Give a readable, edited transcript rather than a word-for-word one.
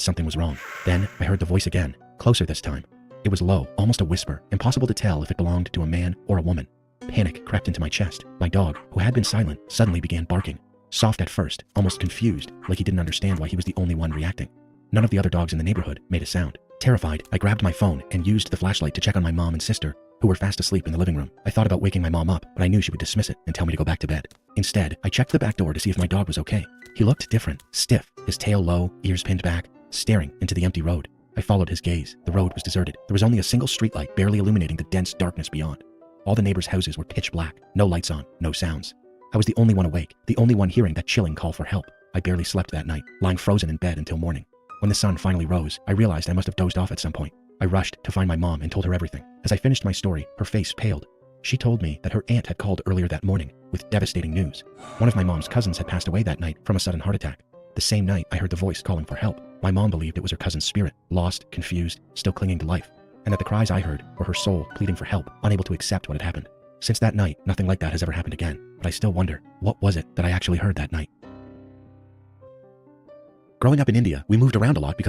Something was wrong. Then I heard the voice again, closer this time. It was low, almost a whisper, impossible to tell if it belonged to a man or a woman. Panic crept into my chest. My dog, who had been silent, suddenly began barking. Soft at first, almost confused, like he didn't understand why he was the only one reacting. None of the other dogs in the neighborhood made a sound. Terrified, I grabbed my phone and used the flashlight to check on my mom and sister, who were fast asleep in the living room. I thought about waking my mom up, but I knew she would dismiss it and tell me to go back to bed. Instead, I checked the back door to see if my dog was okay. He looked different, stiff, his tail low, ears pinned back, staring into the empty road. I followed his gaze. The road was deserted. There was only a single streetlight barely illuminating the dense darkness beyond. All the neighbors' houses were pitch black, no lights on, no sounds. I was the only one awake, the only one hearing that chilling call for help. I barely slept that night, lying frozen in bed until morning. When the sun finally rose, I realized I must have dozed off at some point. I rushed to find my mom and told her everything. As I finished my story, her face paled. She told me that her aunt had called earlier that morning with devastating news. One of my mom's cousins had passed away that night from a sudden heart attack. The same night, I heard the voice calling for help. My mom believed it was her cousin's spirit, lost, confused, still clinging to life, and that the cries I heard were her soul pleading for help, unable to accept what had happened. Since that night, nothing like that has ever happened again, but I still wonder, what was it that I actually heard that night? Growing up in India, we moved around a lot because of